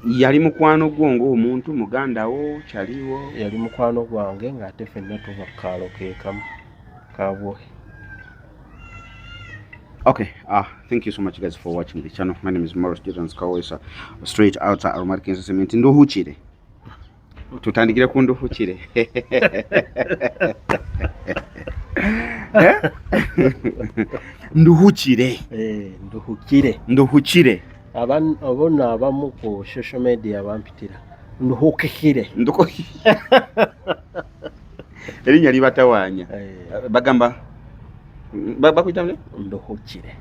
yali mukwano gwo ng'omuntu muganda wo kyaliwo? Yali mukwano gwange ng'ate ffenna tuva ku kaalo ke kamu Kabwohe. Okay, thank you so much guys for watching the channel. My name is Morris Gideon Kawesa, straight out of Aromatic Cement. Nduhuchire. Tutandikire ku nduhuchire. Nduhuchire. Nduhukire. Nduhuchire. Abona abamu ku social media bampitira. Nduhukire. Erinnya libatawanya. Bagamba bakwita mne? Nduhukire.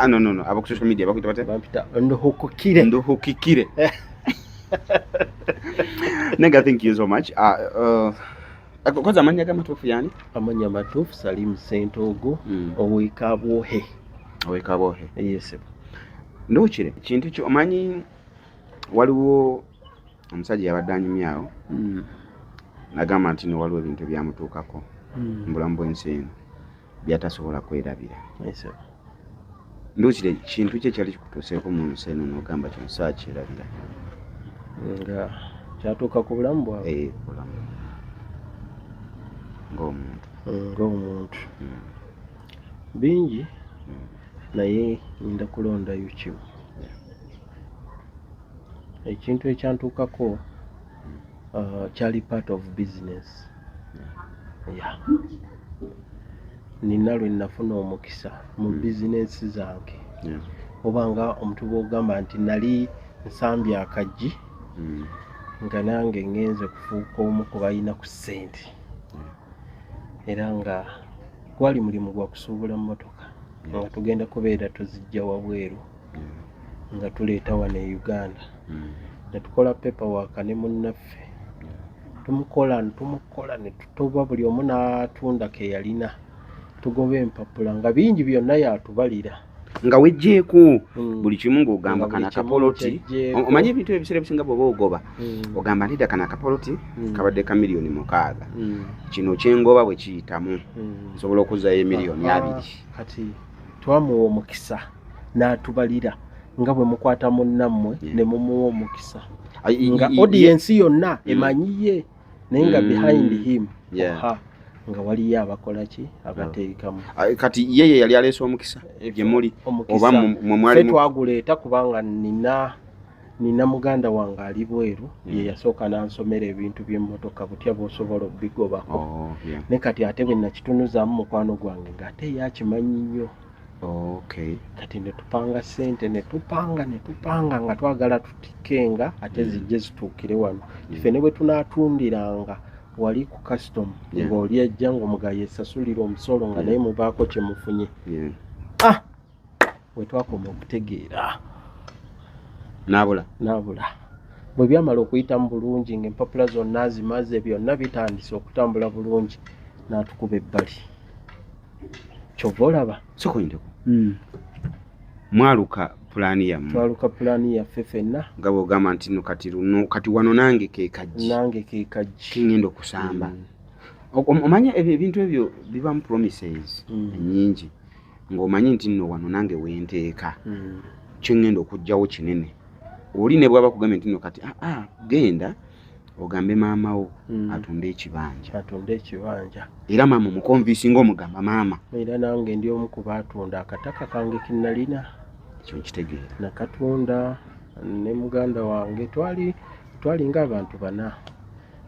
No. Abo ku social media bakwita bate? Bampita nduhukire. Nduhukikire. Nega, thank you so much. Kwanza amanya gamatufu yani? Amanya matufu Salim Sentogo ow'Ekabwohe. Ow'Ekabwohe. Yes. Nduhukire kintu kyo omanyi waliwo omusajja yabadde anyumyawo nagamba nti waliwo ebintu byamutuukako mbulamu bw'ensi eno byatasobola kwerabira. Yes. Nduhukire kintu kye kyali kikutuuseeko mu nsi eno n'ogamba kino saakyerabira nga kyatuuka ku bulamu bwawe? Bulamu ng'omuntu bingi naye nda kulondayo kimu. Ekintu ekyantuukako kyali part of business. Nina lwe nafuna omukisa mu bizinesi zange oba nga omuntu bw'ogamba nti nali nsambye akaggi nga nange ngenze kufuuka omu ku balina ku ssente era nga gwali mulimu gwa kusuubula mmotoka nga tugenda kubeera tuzijja wabweru nga tuleeta wano e Uganda ne tukola paperwork ne munnaffe tumukola ne tutoba buli omu n'atunda ke yalina tugoba empapula nga bingi byonna yatubalira nga wejjeeko buli kimu ng'ogamba kana kapoloti. Omanyi ebintu ebiseera ebisinga bw'oba ogoba ogamba nti kana kapoloti kabadde ka miliyoni 6 kino kyengoba bwe kiyitamu nsobola okuzzayo miliyoni 2. Kati twamuwa omukisa n'atubalira nga bwe mukwata munnammwe ne mumuwa omukisa nga audience yonna emanyiye naye nga behind him nga waliyo abakola ki abateekamu. Kati yeye yali aleese omukisa gye muli oba mwe mwali twaguleeta kubanga nina muganda wange ali bweru ye yasooka n'ansomera ebintu by'emmotoka butya bw'osobola obbigobako ne kati ate bwe nakitunuzaamu mukwano gwange ng'ate yakimanyi nnyo. Kati ne tupanga ssente ne tupanga nga twagala tutikenga ate zijje zituukire wano ife ne bwe tunaatundiranga wali ku custom ng'oli ajja ng'omugayi esasulira omusolo nga naye mubaako kye mufunye. We twakoma okutegeera n'abula bwe byamala okuyitamu bulungi ng'empapula zonna zimaze byonna bitandise okutambula bulungi n'atukuba ebbali. Kyova olaba sokuyindeko mwaluka pulaani yammwe? Twaluka pulaani yaffe ffenna nga bw'ogamba nti kati wano nange ke kaggi kengenda okusamba. Omanye ebintu ebyo bibamu promises nyingi ng'omanyi nti nno wano nange wenteeka kyengenda okugjawo kinene. Oli ne bw'aba kugambye nti nno kati genda ogambe maama wo atunde ekibanja era maama omukonvinsi ng'omugamba maama era nange ndi omu ku baatunda akataka kange kinnalina ekyo nkitegeera nakatunda ne muganda wange twali ng'abantu 4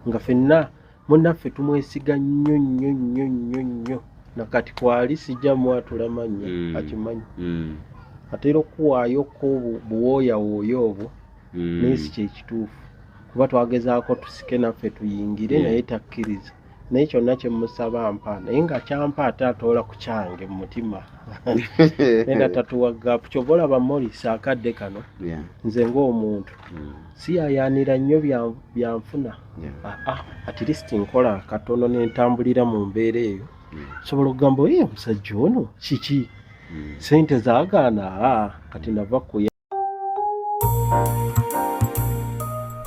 nga ffenna munnaffe tumwesiga nnyo nakati kwali sijja mwatula mannya akimanyi atera okuwaayoko buwooyawooya obwo naye si kyekituufu kuba twagezaako tusike naffe tuyingire naye takkiriza naye kyonna kye musaba mpa naye nga kyampa ate atoola ku kyange mu mutima nenda tatuwa gaapu. Kyova olaba Morris akadde kano nze ng'omuntu siyayaanira nnyo byanfuna at least nkola katono n'entambulira mu mbeera eyo sobola okugamba omusajja ono kiki sente zaagaana kati nava kuya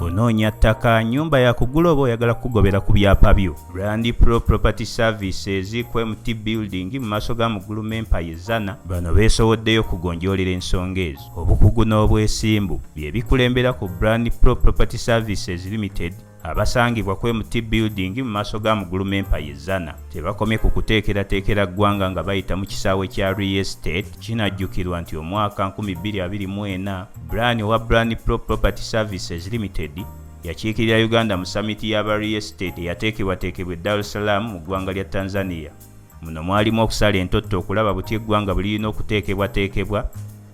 ng'onoonya ttaka, nnyumba ya kugula oba oyagala kugobera ku byapa byo. Brand Pro Property Services ku MT Building mu maaso ga Muguluma Empire Zana bano beesowoddeyo kugonjoolera ensonga ezo. Obukugu n'obwesimbu bye bikulembera ku Brand Pro Property Services Limited abasangibwa ku MT Building mu maaso ga Muguluma Empire Zana. Tebakomye ku kuteekerateekera ggwanga nga bayita mu kisaawe kya Real Estate. Kinajjukirwa nti omwaka 2024 Brand wa Brand Pro Property Services Limited yakiikirira Uganda mu summit y'aba Real Estate eyateekebwateekebwa Dar es Salaam mu ggwanga lya Tanzania. Muno mwalimu okusala entotto okulaba buti eggwanga bulirina okuteekebwateekebwa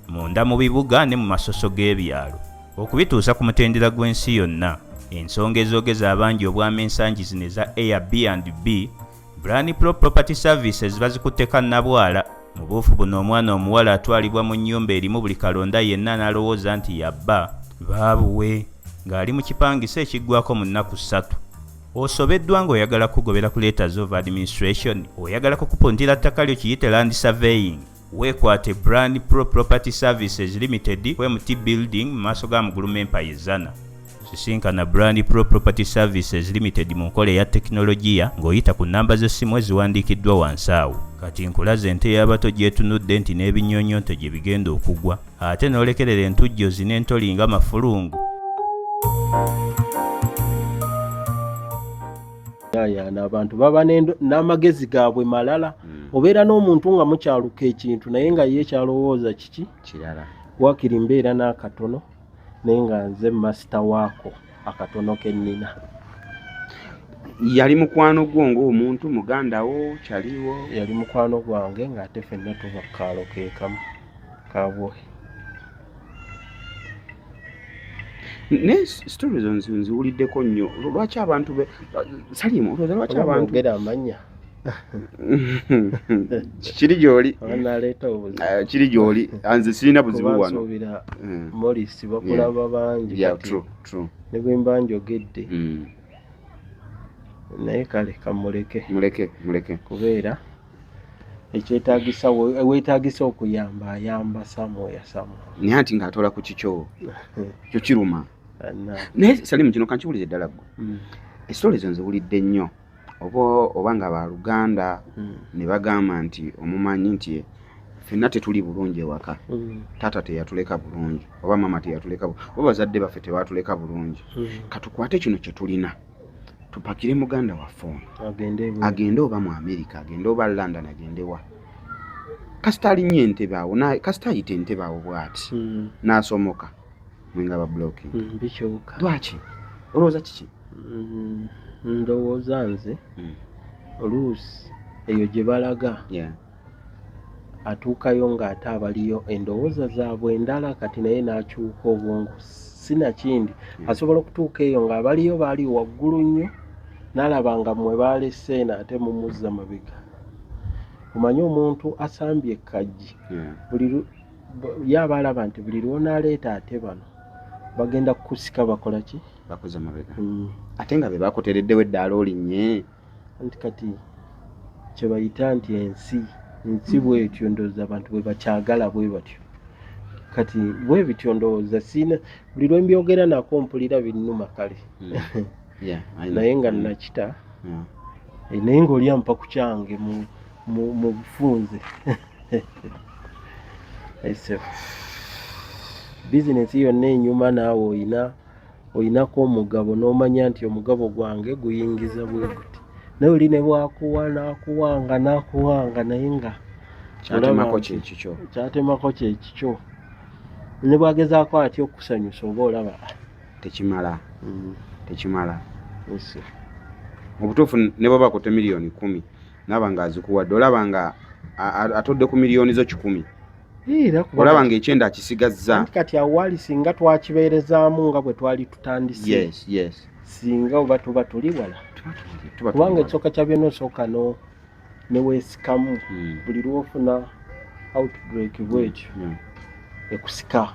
munda mu bibuga ne mu masoso g'ebyalo okubituusa ku mutendera gw'ensi yonna. Ensonga ezoogeza abangi obwama ensangi zino eza Airbnb, Brand Pro Property Services bazikutte kannabwala. Mu buufu buno omwana omuwala atwalibwa mu nnyumba erimu buli kalonda yenna n'alowooza nti yabba baabuwe ng'ali mu kipangisa ekiggwako mu nnaku 3. Osobeddwa ng'oyagala kugobera ku letters of administration, oyagala kukupuntira ttaka lyo kiyite land surveying, weekwate Brand Pro Property Services Limited ku MT Building mu maaso ga Muguluma Empire Zana. Sisinkana Brand Pro Property Services Limited mu nkola eya tekinologiya ng'oyita ku nnamba z'essimu eziwandiikiddwa wansi awo. Kati nkulaze ente y'abato gyetunudde nti n'ebinnyonnyonto gye bigenda okugwa, ate n'olekerera entujjozi n'entoli nga mafulungu. Abantu baba n'amagezi gaabwe malala. Obeera n'omuntu nga mukyaluka ekintu naye nga ye kyalowooza kiki kirala. Wakiri mbeera n'akatono naye nga nze masita waako akatono kennina. Yali mukwano gwo ng'omuntu muganda wo kyaliwo? Yali mukwano gwange ng'ate ffenna tuba kaalo keekamu kabwe. Ne stories nziwuliddeko nnyo. Lwaki abantu Salimu, lwaki abantu ogera amanya kiri gy'oli? Banaleeta obuzibu. Kiri gy'oli. Nze sirina buzibu wano. Bansuubira Morris bakulaba bangi. Yeah, true. Ne bwe mba njogedde. Naye kale kamuleke. Muleke. Kubeera ekyetaagisa weetaagisa okuyamba ayamba somewhere. Naye ati ng'atola ku kikyo kyo kiruma. Naye Salimu kino kankiwulize ddala ggwe. Stories nziwulidde nnyo. Oba nga baluganda ne bagamba nti omumanyi nti ffenna tetuli bulungi ewaka. Taata teyatuleka bulungi oba mama teyatuleka bulungi oba bazadde baffe tebaatuleka bulungi. Katukwate kino kye tulina tupakire muganda waffe agende oba mu America, agende oba London, agende wa kasita alinnye entebe awo kasita ayita entebe awo bw'ati n'asomoka mwenga ba blocking. Bikyuka. Lwaki? Olowooza kiki? Ndowooza nze oluusi eyo gye balaga atuukayo ng'ate abaliyo endowooza zaabwe endala kati naye n'akyuka obwongo sinakindi asobola okutuuka eyo ng'abaliyo baali waggulu nnyo n'alaba nga mmwe baalese ate mumuzza mabega. Omanyi omuntu asambye ekkajji yaba alaba nti buli lw'onaaleeta ate bano bagenda kukusika bakola ki? Bakoza mabega. Ate nga be bakotereddewo eddaala olinnye. Anti kati kye bayita nti ensi bwetyo ndowooza abantu bwe bakyagala bwe batyo. Kati bwe bityo ndowooza sina buli lwe mbyogera nako mpulira binnuma kale. Naye nga nakita naye ng'oli ampa ku kyange mu bufunze. Bizinesi yonna enyuma naawe oyinako omugabo n'omanya nti omugabo gwange guyingiza bwe guti. Naye oli ne bwakuwa n'akuwanga naye nga kyatemako kyekikyo. Ne bwagezaako ati okusanyusa oba olaba tekimala. Mu butuufu ne bwe bakote miliyoni 10 n'aba ng'azikuwadde olaba nga atodde ku miliyoni zo 100. Olaba ng'ekyenda akisigazza. Kati awo wali singa twakibeerezaamu nga bwe twali tutandise. Yes. Singa oba tuba tuli wala. Kubanga ekisooka kya byonna osooka ne weesikamu buli lw'ofuna outbreak bwetyo ekusika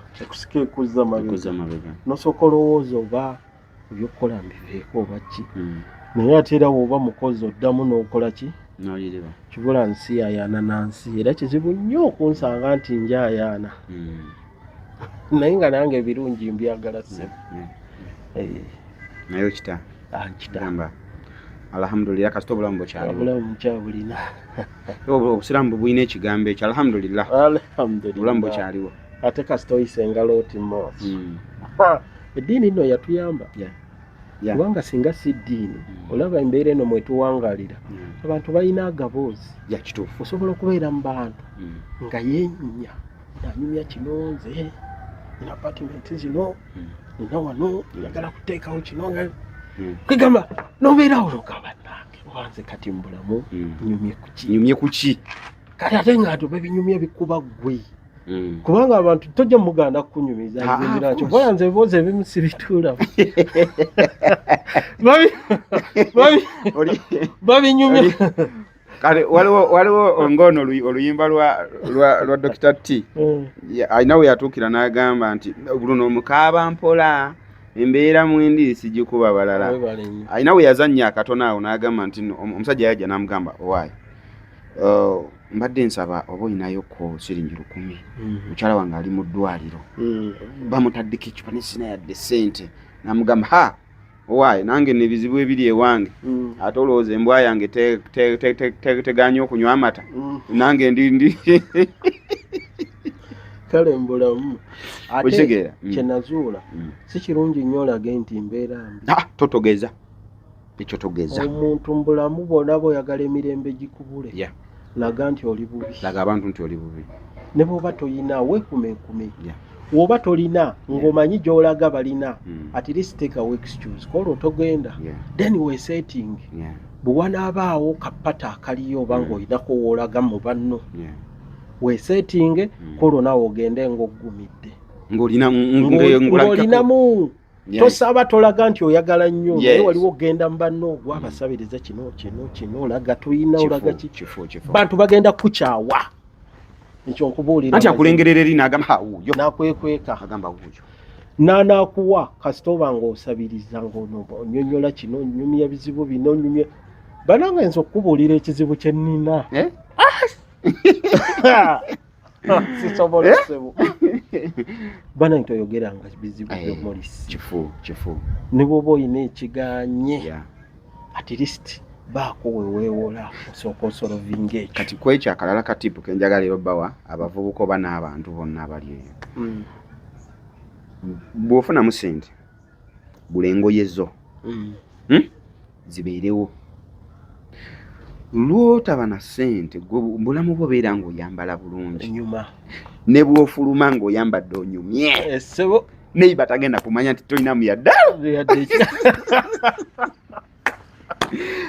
ekuzza mabega. N'osooka olowooza oba ebyokukola mbiveeko oba ki. Naye ate era bw'oba mukozi oddamu n'okola ki? Kibula nsi yayaana nansi era kizibu nnyo okunsanga nti njayaana. Naye nga nange ebirungi mbyagala ssebo. nayo kita kitamba alhamdulillah kasito obulamu bukyabulina obusiraamu bwine ekigambo ekyo alhamdulillah obulamu bukyaliwo ate kasito oyise engalo oti moosi eddiini nno yatuyamba kubanga singa si ddiini olaba embeera eno mwetuwangalira abantu balina agaboozi kituufu osobola okubeera mu bantu nga yenyumya nanyumya kino nze nina apatimenti zino nina wano njagala kuteekawo kino kwegamba nobeerawo nogamba nange wanze kati mbulamu nyumye kuki kati ate nga bebinyumya bikuba ggwe kubanga abantu tojja muganda kukunyumiza nziraki boyanze ebibuuzo ebimu sibituulamu babinyumya kale waliwo ngono oluyimba lwa Dr. T alina we yatuukira n'agamba nti luno omukaaba mpola embeera mwindi sigikuba balala alina we yazannya akatono awo n'agamba nti omusajja yajja n'amugamba owaayi mbadde nsaba oba oyinayoko siringi 10 mukyala wange ali mu ddwaliro bamutaddeko ekipa nesina yadde ssente n'amugamba owaayi nange nebizibu ebiri ewange ate olowooza embwa yange teganya okunywa amata nange ndi kale mbulamu ate kyenazuula si kirungi nnyo olage nti mbeera mbi totogeza ekyo togeza omuntu mbulamu bwona bw'oyagala emirembe gikubule laga nti oli bubi laga abantu nti oli bubi ne bw'oba tolina weekumeekume woba tolina ng'omanyi gy'olaga balina at least take away excuse kolo togenda then we setting bwe wanaabaawo kapata akaliyo oba ng'olinako woolaga mu banno we setting kolo naawe ogende ng'oggumidde ng'olinamu tosaba tolaga nti oyagala nnyo naye waliwo ogenda mu banno gwabasabiriza kino olaga tuyina olaga bantu bagenda kukyawa ekyo nkubuulira anti akulengerera eri n'agamba wuuyo n'akwekweka agamba wuuyo n'anaakuwa kasita oba ng'osabiriza ng'onyonyola kino onyumya bizibu bino onyumya bananga nza okubuulira ekizibu kye nnina sisobola sebu bana ntoyogeranga bizibu by'omulisi kifu ne bw'oba oyina ekiganye at least baako weweewola osooka osolovinga ekyo kati kwekyo akalala katipu kenjagala ero bawa abavubuka oba n'abantu bonna abali eyo bw'ofunamu ssente gula engoye zo zibeerewo lw'otaba na ssente bulamu bwo beera ng'oyambala bulungi enyuma ne bw'ofuluma ng'oyambadde onyumye essebo neiba tagenda kumanya nti tolina muyaddala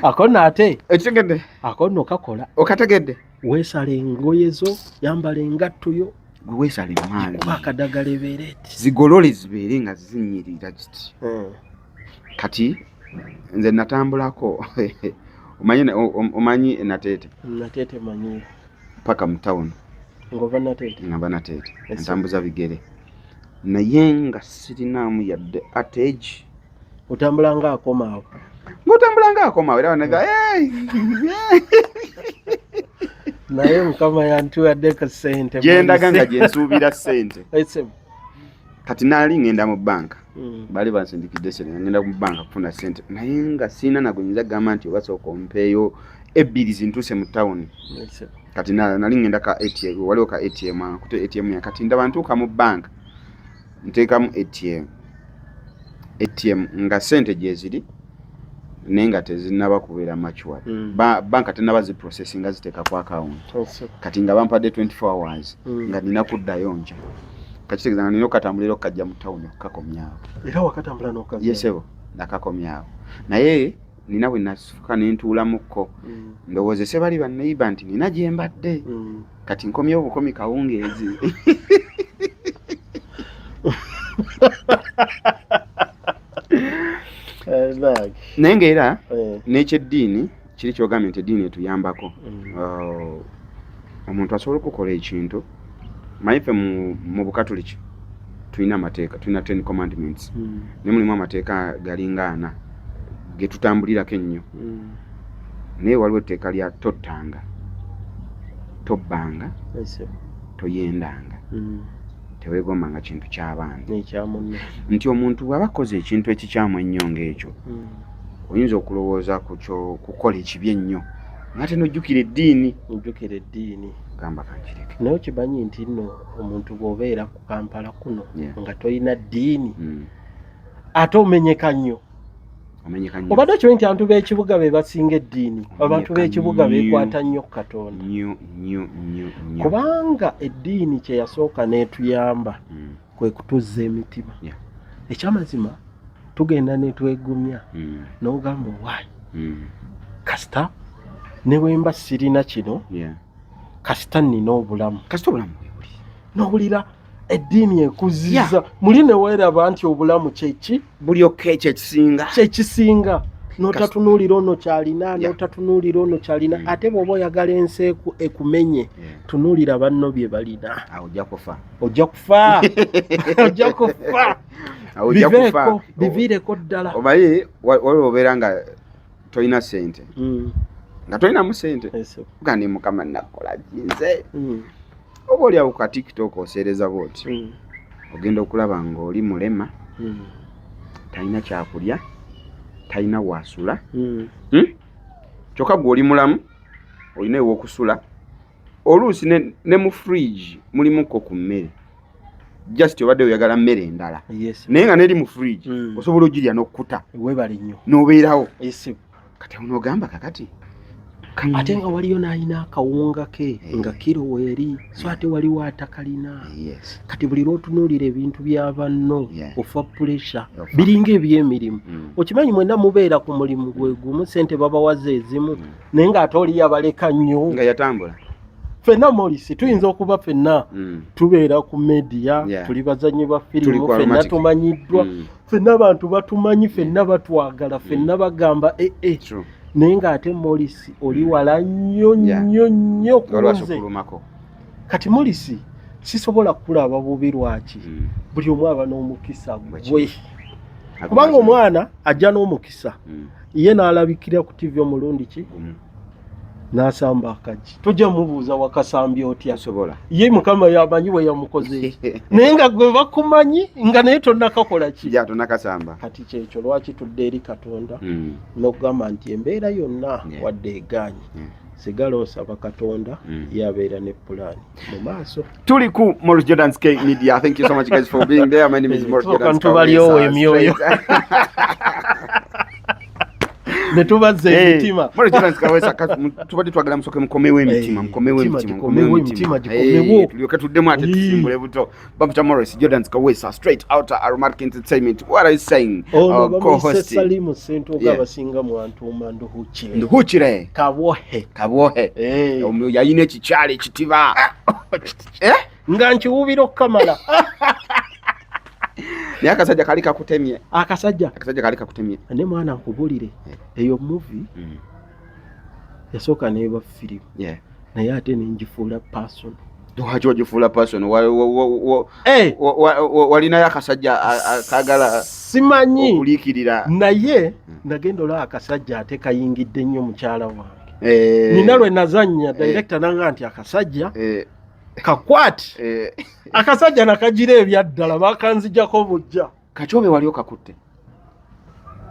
akona ate ekitegedde akona okakola okategedde weesala engoye zo yambala engatto yo gwe weesala emaali akadagala ebeereeti zigolole zibeere nga zinyirira kiti kati nze natambulako omanyi nateete manyi paka mu tawuni ng'ova nateete ntambuza bigere naye nga sirinaamu yadde ateegi otambula ng'akomaawo ng'otambula ng'akomaawo era wanaga naye mukama yantuwaddeko ssente gyendaga nga gyensuubira ssente kati naali ngenda mu banka bali bansindikidde sente ngenda mu banka kufuna ssente naye nga siina nago nyinza kugamba nti obasooka ompeeyo ebbiri zintuuse mu tawuni kati nali ngenda ka ATM waliwo ka ATM akute ATM ya kati ndaba ntuuka mu banka nteekamu ATM nga ssente gye ziri naye nga tezinnaba kubeera machuwa banka tenaba zi processing ziteeka ku account kati nga bampadde 24 hours nga nina kuddayo nja kakitegeeza nga nina okatambulira okajja mu tawuni okukakomyawo era wakatambula n'okajja yesebo nakakomyawo naye nina bwe nasuka ne ntuulamukko ndowoozese bali banneiba nti nina gye mbadde kati nkomyewo bukomi kawungeezi naye ng'era n'ekyeddiini kiri kyogambye nti eddiini etuyambako omuntu asobola okukola ekintu manyi ffe mu bukatuliki tulina amateeka tulina 10 commandments naye mulimu amateeka galinga 4 ge tutambulirako ennyo naye waliwo etteeka lya tottanga tobbanga toyendanga teweegomanga kintu ky'abandi nekyamunne nti omuntu bw'aba akoze ekintu ekikyamu ennyo ng'ekyo oyinza okulowooza ku kyo kukola ekibi ennyo ng'ate n'ojjukira eddiini gamba kankireke naye okimanyi nti nno omuntu bw'obeera ku Kampala kuno nga tolina ddiini ate omenyeka nnyo obadde okimanyi nti abantu b'ekibuga be basinga eddiini abantu b'ekibuga beekwata nnyo ku Katonda kubanga eddiini kye yasooka n'etuyamba kwe kutuzza emitima ekyamazima tugenda netwegumya n'ogamba owaayi kasita ne bwemba sirina kino kasita nnina obulamu n'owulira eddiini ekuzizza muli ne weeraba nti obulamu kyeki buli okke kyekisinga n'otatunuulira ono kyalina n'otatunuulira ono kyalina ate bw'oba oyagala ensi ekumenye tunuulira banno bye balina ojja kufa biviireko ddala obaye waliwo obeera nga tolina ssente nga tolinamu ssente gandi mukama nakola jinze oba oli awo ka TikTok oseereza bwoti ogenda okulaba ng'oli mulema talina kyakulya talina waasula kyokka gwe oli mulamu olina ew'okusula oluusi ne mu fridge mulimuko ku mmere just obadde oyagala mmere endala naye nga neri mu fridge osobola ogirya n'okkuta n'obeerawo kati onogamba kakati ate nga waliyo n'alina akawunga ke nga kiro weeri so ate waliwo atakalina kati buli lw'otunuulira ebintu bya banno ofa puresha biringa eby'emirimu okimanyi mwenna mubeera ku mulimu gwe gumu ssente babawaza ezimu naye ng'ate oli yabaleka nnyo nga yatambula ffenna Morris tuyinza okuba ffenna tubeera ku media tuli bazannyi ba firimu ffenna tumanyiddwa ffenna abantu batumanyi ffenna batwagala ffenna bagamba naye ng'ate Morris oli wala nnyo nnyo nnyo kunze kati Morris sisobola kulaba bubi lwaki buli omu aba n'omukisa gwe kubanga omwana ajja n'omukisa ye n'alabikira ku TV omulundi ki n'asamba akaji tujja mubuuza wakasambye otya ye mukama yamanyi we yamukoze naye nga gwe bakumanyi nga naye tonnakakola ki tonnakasamba kati kyekyo lwaki tudde eri Katonda n'okugamba nti embeera yonna wadde egaanyi sigala osaba Katonda yabeera ne pulaani mu maaso tuli ku Morris Jordan's K Media. Thank you so much guys for being there. My name is Morris Jordan's K Media. Netubaze emitima Morris Jordan's Kawesa tubadde twagala musoke mukomewe emitima tulyoke tuddemu ate tusimbule buto bamuta Morris Jordan's Kawesa straight out Aromatic Entertainment. What are you saying? Co-host Salimu Sento gabasinga mu Antuma Nduhuchire Kabohe yayina ekikyalo ekitiba nga nkiwubira okukamala naye akasajja kali kakutemye akasajja kali kakutemye ne mwana nkubulire eyo movie yasooka neba firimu naye ate nenjifuula person lwaki ogifuula person walinayo akasajja akagala simanyi okuliikirira naye nagenda olaba akasajja ate kayingidde nnyo mukyala wange nina lwe nazannya director nanga nti akasajja kakwati akasajja nakagira ebyaddala bakanzijjako bujja Kachobe wali okakutte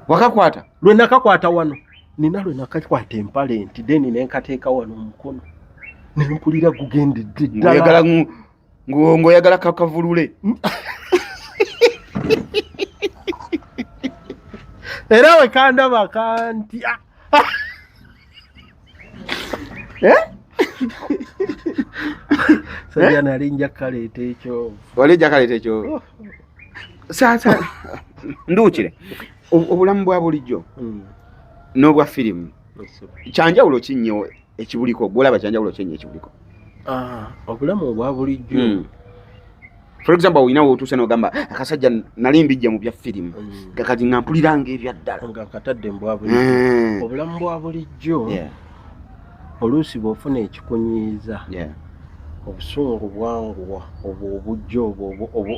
wakakwata lwe nakakwata wano nina lwe nakakwata empale nti deni nenkateeka wano omukono nempulira gugendedde ddala ngoyagala kakavulule era we kandaba kanti sajja nalinja kaleeta ekyo walinja kaleeta ekyo sasa nduukire obulamu bwa bulijjo n'obwa firimu kyanjawulo kinnyo ekibuliko gwolaba kyanjawulo kinnyo ekibuliko obulamu obwa bulijjo for example oyina wotuuse n'ogamba akasajja nali mbijja mu bya firimu kakati nga mpuliranga ebyaddala nga nkatadde mu bwa bulijjo obulamu bwa bulijjo oluusi bw'ofuna ekikunyiiza obusungu bwanguwa obujjo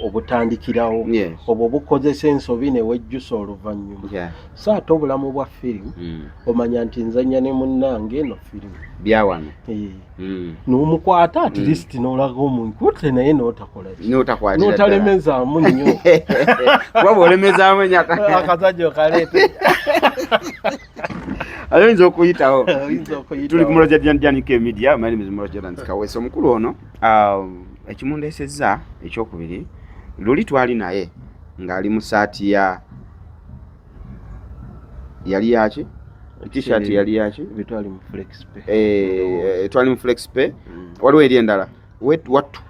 obutandikirawo Yes. obwo bukozesa ensobi ne wejjusa oluvannyuma. Yeah. So ate obulamu bwa firimu omanya nti nzanya ne munnange eno firimu byawano n'omukwata at least n'olaga omuntu naye n'otakwatira n'otalemezaamu nnyo kuba bw'olemezaamu nnyo akazajjo kaleete ayinza okuyitawo. Tuli ku Muloja Janika Media. My name is Muloja Kaweesa. Omukulu ono ekimundeesezza ekyokubiri luli twali naye ng'ali mu saati yali yaki t-shirt yali yaki twali mu FlexPay twali mu FlexPay waliwo eri endala wattu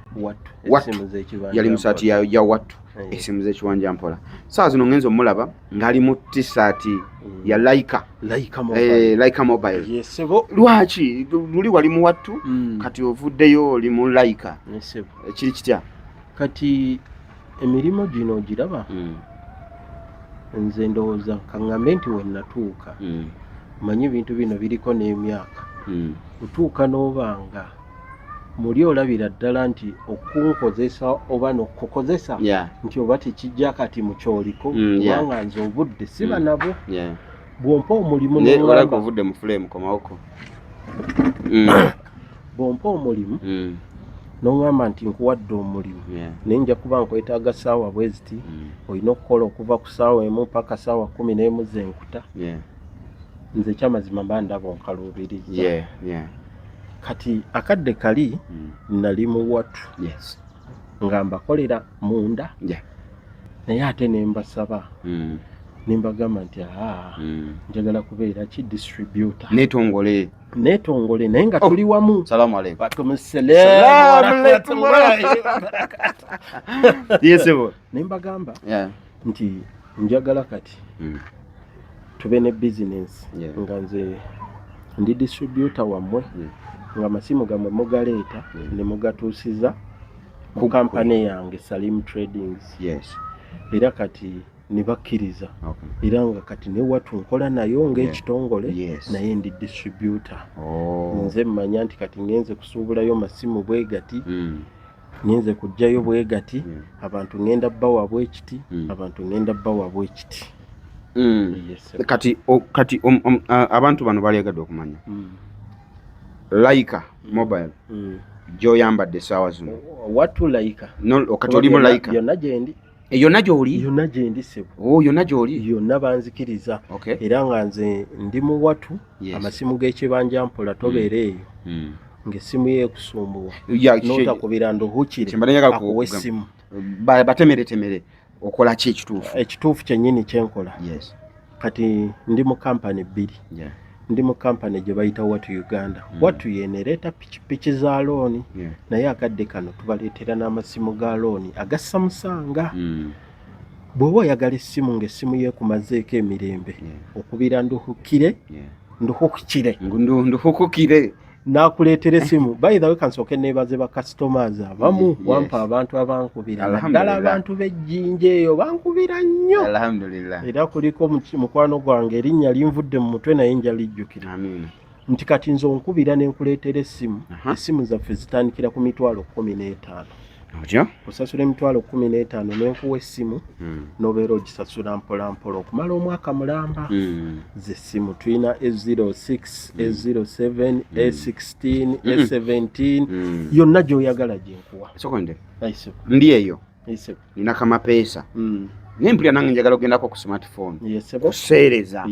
yali mu saati ya wattu esimu z'ekiwanja mpola. Saa zino ngenza omulaba ng'ali mu t-shirt ya Laika Mobile. Yes, lwaki luli wali mu wattu kati ovuddeyo oli mu Laika kiri kitya? Kati emirimu gino ogiraba nze ndowooza kaŋŋambe nti we natuuka manyi ebintu bino biriko n'emyaka otuuka n'obanga muli olabira ddala nti okunkozesa oba n'okukozesa nti oba tekijja kati mu kyoliko kubanga nze obudde siba nabo bw'ompa omulimu olaga ovudde mu fulemu komawoko bw'ompa omulimu n'oŋŋamba nti nkuwadde omulimu naye nja kuba nkwetaaga ssaawa bwe ziti olina okukola okuva ku ssaawa emu paka ssaawa 11 zenkuta nze kyamazima mba ndaba onkaluubiriza. Kati akadde kali nali mu wattu nga mbakolera munda naye ate ne mbasaba ne mbagamba nti njagala kubeera ki distributor neetongole naye nga tuli wamu. Salaamu alaykum. Ne mbagamba nti njagala kati tube ne business nga nze ndi distributor wammwe nga amasimu gammwe mugaleeta ne mugatuusiza ku kampani yange Salim Tradings. Era kati ne bakkiriza era nga kati ne wattu nkola nayo ng'ekitongole naye ndi distributor. Nze mmanya nti kati ngenze kusuubulayo masimu bwe gati ngenze kujjayo bwe gati abantu ngenda bbawa bwe kiti abantu ngenda bbawa bwe kiti. Kati abantu bano balegadde okumanya Laika Mobile gy'oyambadde essaawa zino wattu Laika kati oli mu Laika yonna gyendi yonna gy'oli yonna gyendi sebo yonna gy'oli yonna banzikiriza era nga nze ndi mu wattu amasimu g'ekibanja mpola tobeera eyo ng'essimu yeekusumbuwa n'otakubira ndohukire akuwa essimu batemeretemere okola ki ekituufu kyennyini kyenkola kati ndi mu kampani bbiri ndi mu kampani gye bayita Wattu Uganda. Wattu yenereeta pikipiki za looni naye akadde kano tubaleetera n'amasimu ga looni aga Samusanga. Bw'oba oyagala essimu ng'essimu yeekumazeeko emirembe okubira nduhukire n'akuleetera essimu. By the way, kansooke neebaze bakastomers abamu wampa abantu abankubira ddala abantu b'ejjinja eyo bankubira nnyo era kuliko mukwano gwange erinnya linvudde mu mutwe naye nja lijjukira nti kati nze onkubira ne nkuleetera essimu. Essimu zaffe zitandikira ku mitwalo 15 osasula emitwalo 15 n'enkuwa essimu n'obeera ogisasula mpola mpola okumala omwaka mulamba. Z'essimu tulina A06, A07, A16, A17 yonna gy'oyagala gyenkuwa. Ndi eyo nina kamapeesa nempulira nange njagala ogendako ku smartphone kuseereza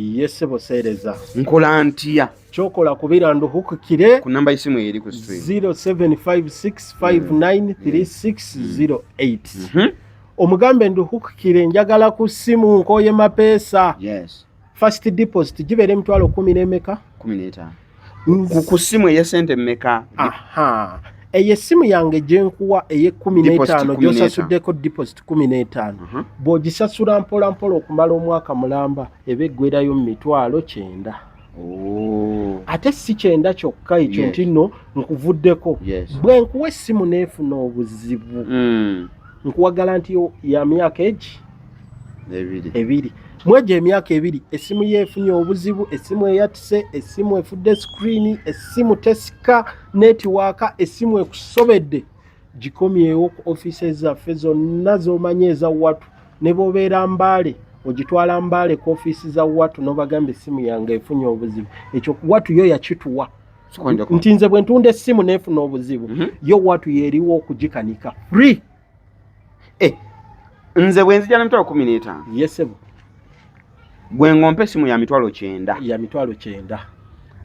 seereza nkola ntya kyokola kubira nduhukukire ku namba y'essimu eri ku screen 0756593608 omugambe nduhukukire njagala ku ssimu nkoye mapeesa first deposit gibeera emitwalo 10 n'emeka 15 ku ssimu ey'essente mmeka? Eyo essimu yange gyenkuwa eye15 gy'osasuddeko deposit 15 bw'ogisasula mpola mpola okumala omwaka mulamba eba eggwerayo mu mitwalo 9. Ate si 9 kyokka ekyo nti nno nkuvuddeko bwe nkuwa essimu neefuna obuzibu nkuwagala nti ya myaka egi 2 mweje emyaka ebiri essimu yeefunye obuzibu, essimu eyatise, essimu efudde screen, essimu tesika network, essimu ekusobedde, gikomyewo ku offices zaffe zonna z'omanyi eza Watu. Ne bw'obeera Mbale ogitwala Mbale ku office za Watu n'obagamba essimu yange efunye obuzibu, ekyo Watu yo yakituwa. Nti nze bwe ntunda essimu neefuna obuzibu, yo Watu yeeriwo okugikanika free. Nze bwe nzija na mitwalo 15. Yesebo. Bwe ngompe essimu ya mitwalo 9. Ya mitwalo 9.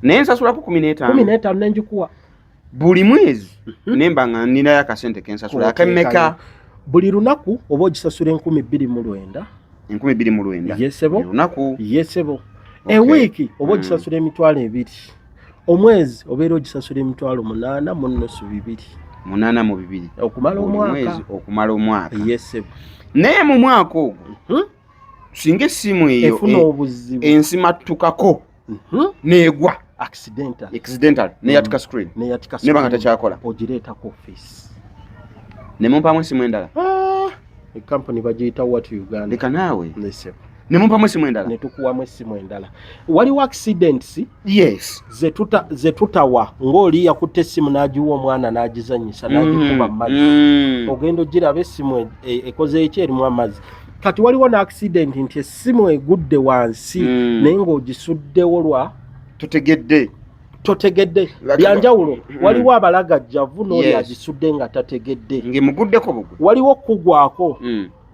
Naye nsasulako 15. 15 nenjikuwa. Buli mwezi nemba nga ninayo akasente kensasula akemmeka. Buli lunaku oba ogisasula 2,209. 2,209. Yesebo. Lunaku. Yesebo. Ewiiki oba ogisasula emitwalo 2. Omwezi obeera ogisasula emitwalo 8 mu nnusu 2. 8 mu 2. Okumala omwaka. Mwezi okumala omwaka. Yesebo. Naye mu mwaka ogwo singa essimu eyo efuna obuzibu ensimattukako neegwa accidental neyatika screen nebanga takyakola ogireetako office nemumpamu essimu endala ekampuni bagiyita Watu Uganda. Leka naawe nemumpamu essimu endala netukuwamu essimu endala. Waliwo accidents yes ze tutawa ng'oli yakutte essimu n'agiwa omwana n'agizanyisa n'agikuba mu mazzi, ogenda ogiraba essimu ekoze eki erimu amazzi. Kati waliwo na accident nti essimu egudde wansi naye ng'ogisuddewo lwa totegedde byanjawulo. Waliwo abalagajjavu n'oli agisudde nga tategedde ng'emuguddeko bugwe. Waliwo kugwako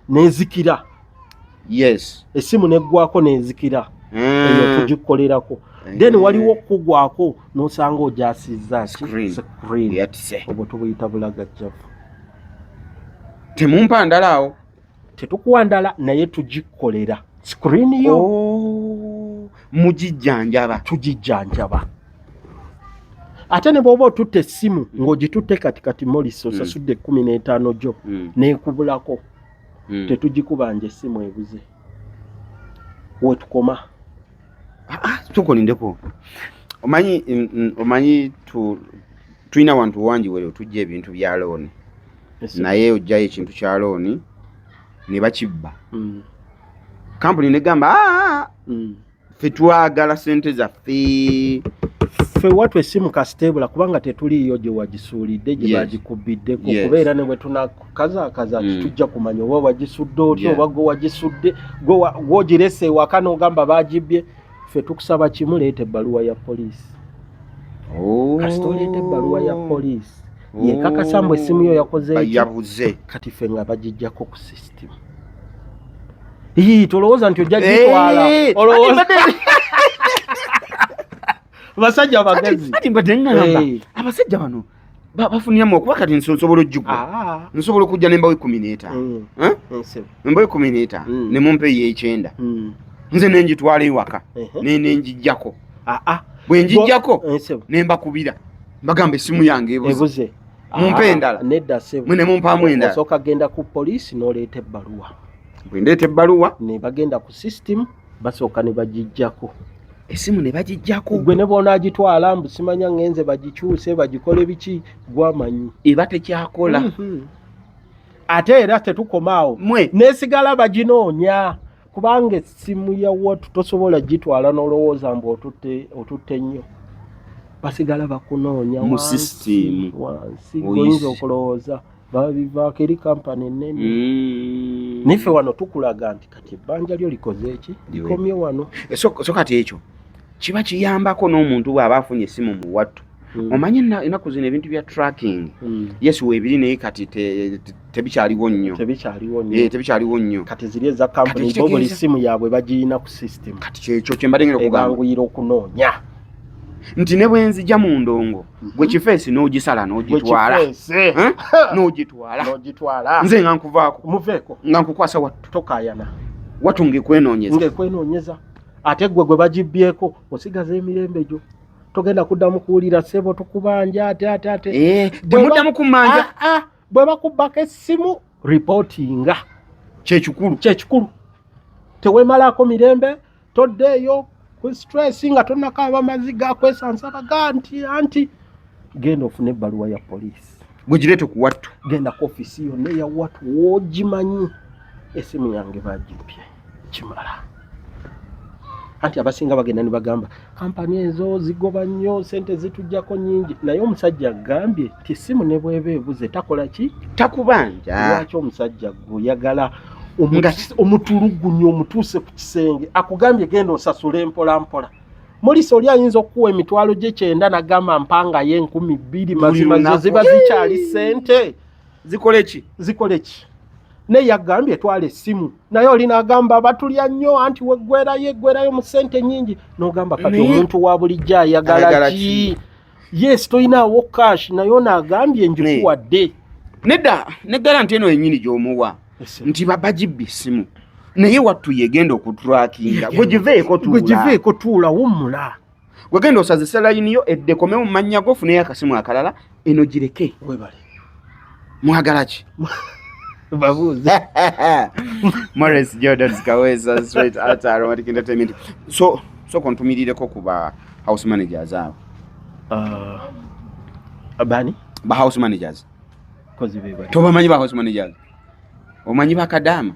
n'ezikira. Yes. Essimu neggwako n'ezikira. Eyo tugikolerako. Then waliwo kugwako n'osanga ogyasizza screen. Yatise. Obwo tubuyita bulagajjavu. Temumpa ndala awo. Tetukuwa ndala naye tugikolera. Screen yo. Mugijjanjaba. Tugijjanjaba. Ate ne bw'oba otutte essimu ng'ogitutte katikati molisi osasudde 15 gyo neekubulako. Tetugikubanja essimu ebuze. Wetukoma. Tukolindeko. Omanyi tulina wantu wangi were otujja ebintu bya looni. Naye ojjayo ekintu kya looni ne bakibba. Kampuni negamba ffe twagala ssente zaffe. Ffe Watu essimu kasitebula kubanga tetuliyo gye wagisuulidde gye bagikubiddeko kubeera ne bwe tunakazaakaza tujja kumanya oba wagisudde otyo oba gwe wagisudde gw'ogirese ewaka n'ogamba bagibbye. Ffe tukusaba kimu, leeta ebbaluwa ya poliisi. Kasita oleeta ebbaluwa ya poliisi yekakasa mbu essimu yo yakoze yabuze, kati ffe nga bagijjako ku sisitimu. Tolowooza nti ojja gitwala olowooza basajja bagezi. Kati mbadde ngamba abasajja bano bafuniramu okuba kati nsobola oggigwa. Nsobola okujja nembawo 15. Nembawo 15 ne mumpe ye9. Nze nenjitwala ewaka nenjijjako. Bwe njijjako nembakubira mbagamba essimu yange ebuze. Mumpe endala. Nedda sebo. Mwene mumpamu endala. Osooka genda ku poliisi n'oleeta ebbaluwa. Bwe ndeeta ebbaluwa ne bagenda ku system basooka ne bagijjako. Essimu ne bagijjako. Gwe ne bonaagitwala mbu simanya ngenze bagikyuse bagikole biki gwamanyi. Eba tekyakola. Ate era tetukomaawo. Neesigala baginoonya. Kubanga essimu ya Watu tosobola gitwala n'olowooza mbu otutte nnyo. Basigala bakunoonya mu system. Wansi goyinza okulowooza babivaako eri kampani ennene. Niffe wano tukulaga nti kati ebbanja lyo likoze eki likomye wano. So kati ekyo kiba kiyambako n'omuntu bw'aba afunye essimu mu Watu. Omanyi ennaku zino ebintu bya tracking yes weebiri naye kati tebikyaliwo nnyo. Tebikyaliwo nnyo. Kati ziri eza kampuni bo buli ssimu yaabwe bagiyina ku system. Kati kyekyo kye mbadde ngenda okugamba. Ebanguyira okunoonya. Nti ne bwe nzija mu ndongo gwe kifeesi n'ogisala n'ogitwala. N'ogitwala. Nze nga nkuvaako. Muveeko. Nga nkukwasa Watu. Tokaayana. Watu ng'ekwenoonyeza. Ng'ekwenoonyeza. Ate gwe bagibbyeko osigaza emirembe gyo. Togenda kuddamu kuwulira ssebo tukubanja ate. Temuddamu kummanja. Bwe bakubbako essimu reportinga. Kyekikulu. Teweemalako mirembe toddeeyo ku stress nga tonnakaaba maziga kwesansabaga anti genda ofune ebbaluwa ya poliisi. Bwegireete ku Watu. Genda ku ofisi yonna eya Watu woogimanyi essimu yange bagibbye. Kimala. anti abasinga bagenda ne bagamba kampani ezo zigoba nnyo sente zitujjako nnyingi naye omusajja agambye ti simu ne bweba ebuze takola ki takubanja lwaki omusajja guyagala omutulugunya omutuuse ku kisenge akugambye genda osasula empola mpola Molisi oli ayinza okuwa emitwalo gye 9 nagamba mpanga ye 12 mazima zo ziba zikyali sente zikole ki ne yagambye twale simu naye oli nagamba batulya nnyo anti weggwerayo mu sente nyingi n'ogamba kati omuntu wa bulijjo ayagala ki yes toyinaawo cash naye onagambye njikuwadde nedda ne garanti eno yennyini gy'omuwa nti babagibbi simu naye wattu yegenda okutrakinga gwegiveeko tuula wummula gwegenda osazisa layini yo eddekome mu mannya go funeyo akasimu akalala eno gireke webale mwagala ki babuuze Morris Jordan Kawesa straight out Aromatic Entertainment so kontumirireko kuba house managers abo abani ba house managers kozi bebali tobamanyi ba house managers omanyi bakadama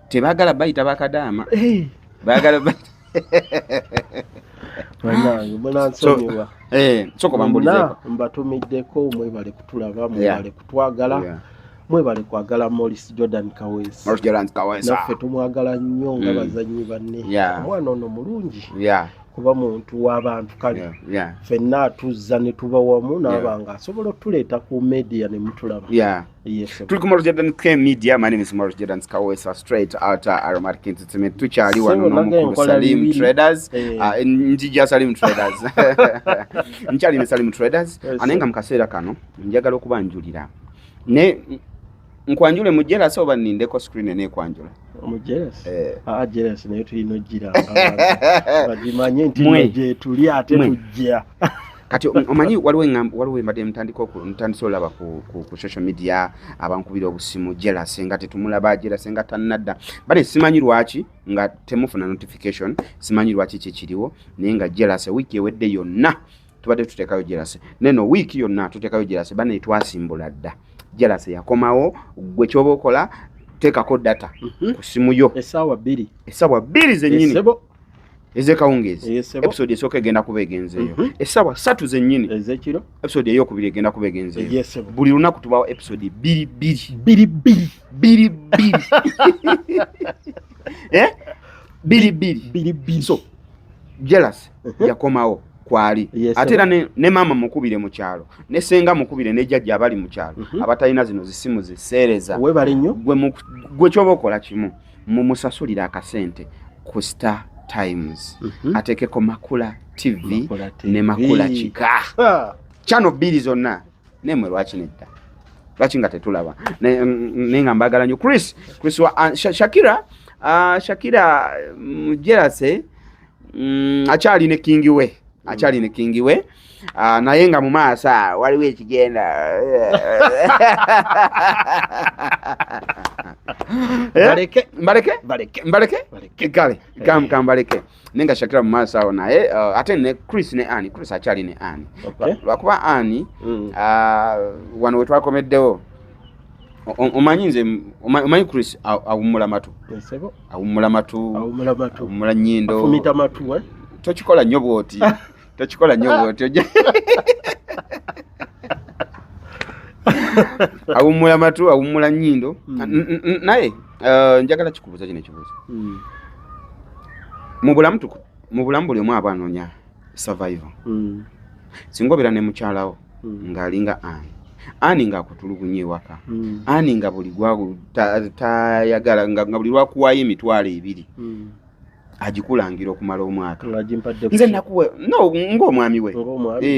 tebagala bayita bakadama bagala bayita so kubambulizeko mbatumiddeko mwebale kutulaba mwebale kutwagala mwebale kwagala Morris Jordan Kawesa naffe tumwagala nnyo nga bazanyi banne omwana ono mulungi kuba muntu w'abantu kale ffenna atuzza ne tuba wamu n'abanga asobola otuleeta ku media ne mutulaba tuli ku Morris Jordan Media. My name is Morris Jordan Kawesa straight out Aromatic Entertainment tukyali wano n'omukulu Salim Traders njija Salim Traders nkyali ne Salim Traders anenga mu kaseera kano njagala okubanjulira ne nkwanjule mu jealous oba nindeko screen ne kwanjula mu jealous jealous nayo tulina ojira bagimanye nti je tuli ate tujja kati omanyi waliwo mbadde mutandika ku social media abankubira obusimu jealous nga tetumulaba jealous nga tannadda bale simanyi lwaki nga temufuna notification simanyi lwaki kikiriwo naye nga jealous wiki ewedde yonna tubadde tutekayo jealous neno wiki yonna tutekayo jealous bane twasimbula dda jealous yakomawo gwe kyoba okola tekako data ku simu yo esawa 2 zennyini ezekawungezi episode esooka egenda kuba egenzeeyo esawa 3 zennyini ezekiro episode eyokubiri egenda kuba egenzeeyo buli lunaku tubawo episode 2 2 so jealous yakomawo kwali ate era ne mama mukubire mu kyalo ne senga mukubire ne jjajja abali mu kyalo abatalina zino zisimu ziseereza webale nnyo gwe kyoba okola kimu mumusasulira akasente ku Star Times atekeko Makula TV ne Makula Kika channel 2 zonna nemwe lwaki nedda lwaki nga tetulaba nenga mbagala nnyo Chris wa Shakira jealous achali ne kingi we naye nga mu maaso waliwo ekigenda mbaleke kale kambaleke nenga Shakira mu maaso awo naye ate ne Chris achali ne Annie lwakuba Annie wano we twakomeddewo omanyi Chris awummula matu awummula nnyindo afumita matu tochikola nnyo bwoti awummula matu awummula nnyindo naye njagala kikubuuza kino ekibuuzo mu bulamu buli omu abanoonya survival singa obeera ne mukyalawo ng'alinga Ani ng'akutulugunya ewaka Ani nga buli tayagala nga buli lwakuwaayo emitwalo 2 agikulangira okumala omwaka nze nakuwe ng'omwami we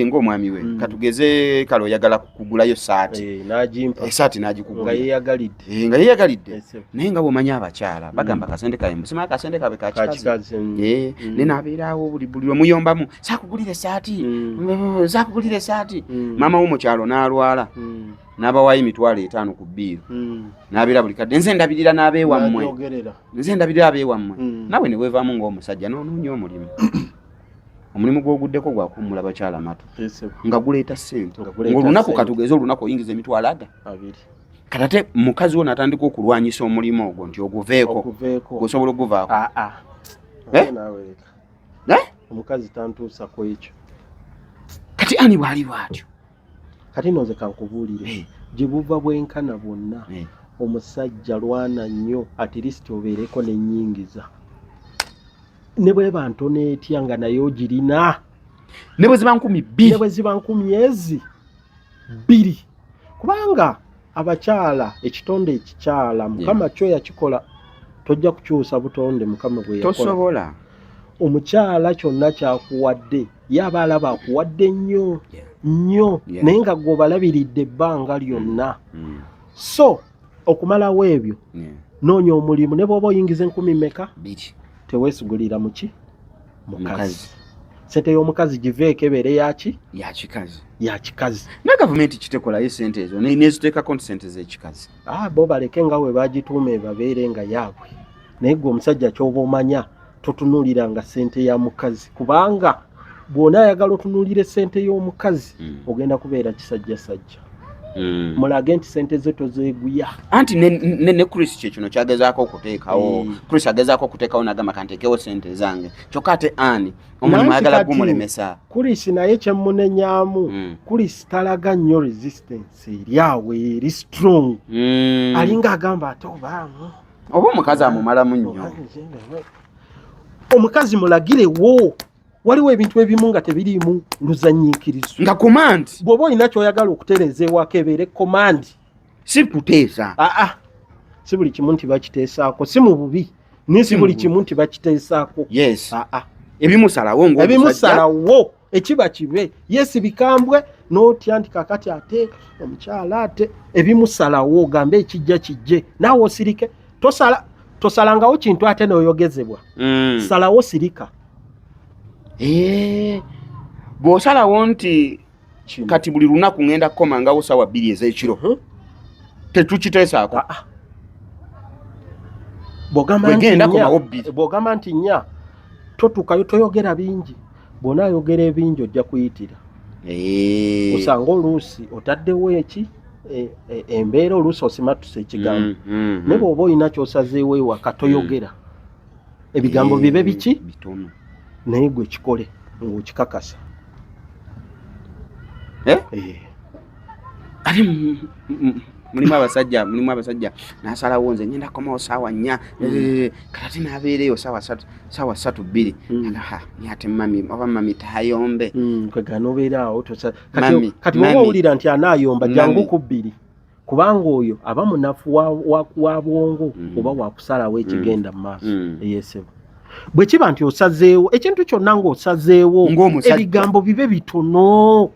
ng'omwami we katugeze kale oyagala kugulayo saati esaati n'agikugula nga yeeyagalidde naye nga bw'omanyi abakyala bagamba akasente kawe musima akasente kabe kakikazi ne n'abeerawo buli lwemuyombamu saakugulire saati maama w'omukyalo n'alwala n'abawaayo emitwalo 5 ku bbiiro n'abeera buli kadde nze ndabirira n'abeewammwe nawe ne weevaamu ng'omusajja n'onoonya omulimu gw'oguddeko gwakummula bakyala matu nga guleeta ssente ng'olunaku katugeze olunaku oyingiza emitwalo 2 katate mukazi wo n'atandika okulwanyisa omulimu ogwo nti oguveeko gwosobola okuguvaako omukazi tantuusa ku ekyo. Kati ani bwali bwatyo? Kati noze kankubuulire gye buva bwenkana bwonna omusajja lwana nnyo at least obeereko n'ennyingiza. Ne bwe bantono etya nga naye ogirina. Ne bwe ziba 2,000. Ne bwe ziba 2,000. Kubanga abakyala ekitonde ekikyala Mukama kyo yakikola, tojja kukyusa butonde Mukama bwe yakola. Tosobola. Omukyala kyonna kyakuwadde yaba alaba akuwadde nnyo nnyo naye nga gwe obalabiridde ebbanga lyonna. So okumalawo ebyo noonya omulimu ne bw'oba oyingiza 10,000 teweesigulira muki mukazi. Sente y'omukazi giveeko ebeere yaki yakikazi. Ne gavumenti kitekolayo sente ezo neziteekako nti sente z'ekikazi. Bo baleke nga we bagituuma babeere nga yaabwe, naye gwe omusajja ky'oba omanya totunuuliranga sente ya mukazi, kubanga bw'ona ayagala otunuulire sente y'omukazi ogenda kubeera kisajjasajja. Mulage nti sente ze tozeeguya. Anti ne Chris kino kyagezaako okuteekawo. Chris agezaako okuteekawo n'agamba kanteekewo sente zange. Kyokka ate ani omulimu ayagala gumulemesa. Chris naye kyemmunenyaamu, Chris talaga nnyo resistance eri awo eri strong. Alinga agamba ate obaamu oba omukazi amumalamu nnyo. Omukazi mulagirewo. Waliwo ebintu ebimu nga tebiriimu luzanyiikirizo. Nga command. Bw'oba olina ky'oyagala okutereeza ewaka ebeere command. Si kuteesa. Si buli kimu nti bakiteesaako. Si mu bubi. Si buli kimu nti bakiteesaako. Yes. Ebimusalawo ng'omusajja. Ebimusalawo. Ekiba kibe. Yes bikambwe. N'otya nti kakati ate omukyala ate. Ebimusalawo gambe ekijja kijje. Naawe osirike. Tosalangawo kintu ate n'oyogezebwa. Salawo sirika. Bw'osalawo nti kati buli lunaku ngenda kukomangawo ssaawa 2 ez'ekiro tetukiteesaako. Bw'ogamba nti nnya totuukayo toyogera bingi. Bw'onaayogera ebingi ojja kuyitira. Osanga oluusi otaddewo embeera oluusi osimattusa ekigambo. Ne bw'oba olina ky'osazeewo ewaka toyogera. Ebigambo bibe biki? Bitono. Naye gwe kikole ng'okikakasa. Ate mulimu abasajja n'asalawo nze ngenda kukomawo ssaawa 4 kati n'abeereyo ssaawa 3:2 ate mami tayombe. Kwegana obeera awo kati oba owulira nti anaayomba jangu ku 2 kubanga oyo aba munafu wa bwongo oba wakusalawo ekigenda mu maaso eyeesebo. Bwe kiba nti osazeewo ekintu kyonna ng'osazeewo ebigambo bibe bitono.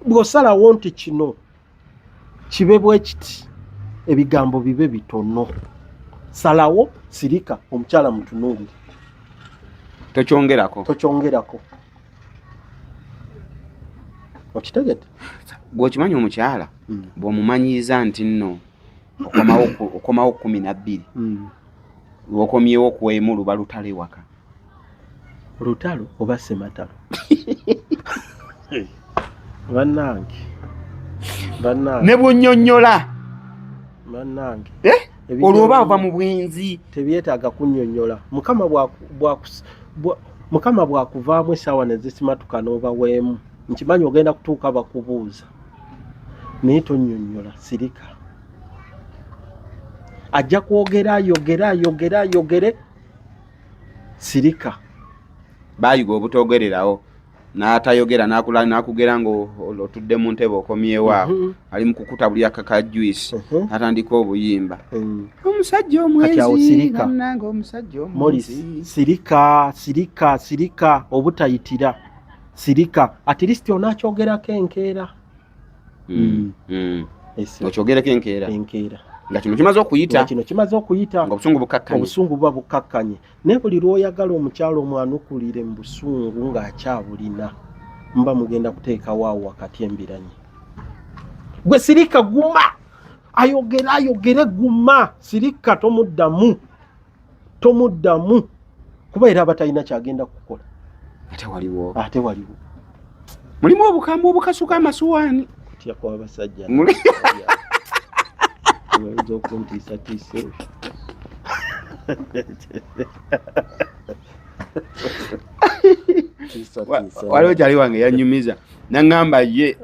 Bw'osalawo nti kino kibe bwe kiti ebigambo bibe bitono. Salawo sirika omukyala mutunuulire. Tokyongerako. Okitegete? Gw'okimanyi omukyala bw'omumanyiiza nti nno okomawo 12. Lw'okomyewo kwemu luba lutalo ewaka. Lutalo oba sematalo? Bannange. Ne bw'onnyonnyola. Bannange. Olwo oba ova mu bwenzi. Tebyetaaga kunnyonnyola. Mukama bw'akuvaamu essaawa ne zisimatuka n'oba weemu. Nkimanyi ogenda kutuuka bakubuuza. Naye tonnyonnyola sirika. Ajja kwogera yogere sirika. Baayiga obutogererawo n'atayogera n'akugera ng'otudde mu ntebe okomyewo awo ali mu kukuta buli akaka juice atandika obuyimba. Omusajja omwezi bannange omusajja omwezi. Sirika obutayitira. Sirika at least onakyogerako enkeera. Okyogerako enkeera. Nga kino kimaze okuyita. Nga obusungu buba bukakkanye. Naye buli lw'oyagala omukyalo omwanukulire mu busungu ng'akyabulina mba mugenda kuteekawo awo wakati embiranye. Gwe sirika guma. Ayogere guma. Sirika tomuddamu. Kuba era abatalina kyagenda kukola. Ate waliwo. Mulimu obukambu obukasuka amasuwaani. Kutya kwa basajja. Oyinza okuntiisatiisa. waliwo kyali wange yanyumiza naŋŋamba ye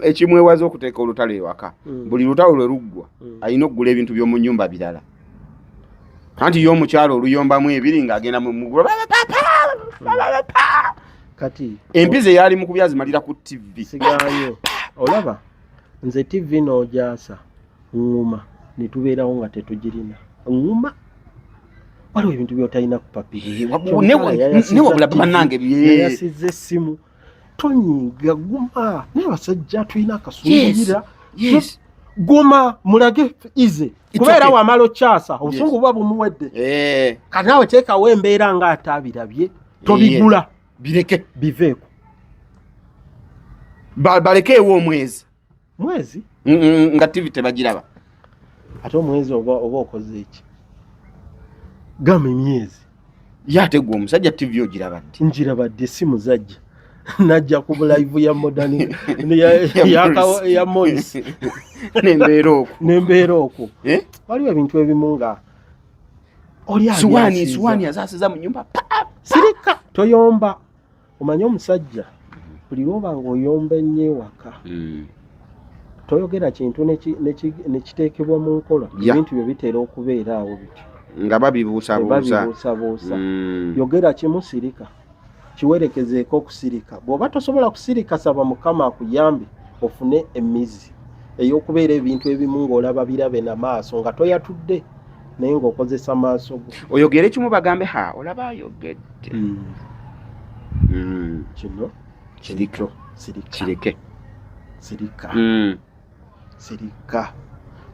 ekimwewaza okuteeka olutalo ewaka buli lutalo lwe luggwa alina okugula ebintu by'omu nnyumba birala anti ye omukyalo oluyombamu ebiri ng'agenda mugula kati empize yali mu kubyazimalira ku TV siganye olaba nze TV n'ogyasa ŋŋuma ne tubeerawo nga tetugirina ŋŋuma waliwo ebintu by'otalina ku papiri newabula bannange yayasizza essimu tonyiga guma naye basajja tulina akasuubira guma mulage ize kubeera wamala okyasa obusungu buba bumuwedde kati naawe teekawo embeera ng'ate abirabye tobigula bireke biveeko balekeewo omwezi nga TV tebagiraba ate omwezi oba okoze eki gamba emyezi yate gwe omusajja TV ogirabadde njirabadde essimu zajja najja ku live ya modern ya Morris nembeera okwo waliwo ebintu ebimu nga oli suwani azaasiza mu nyumba sirika toyomba omanye omusajja buli lwoba ng'oyomba ennyo ewaka toyogera kintu nekiteekebwa mu nkola ebintu byo bitera okubeera awo bityo nga babibuusabuusa yogera kimu sirika kiwerekezeeko okusirika bw'oba tosobola kusirika saba mukama akuyambe ofune emizi ey'okubeera ebintu ebimu ng'olaba birabe na maaso nga toyatudde naye ng'okozesa maaso go oyogere kimu bagambe olaba ayogedde kino sirika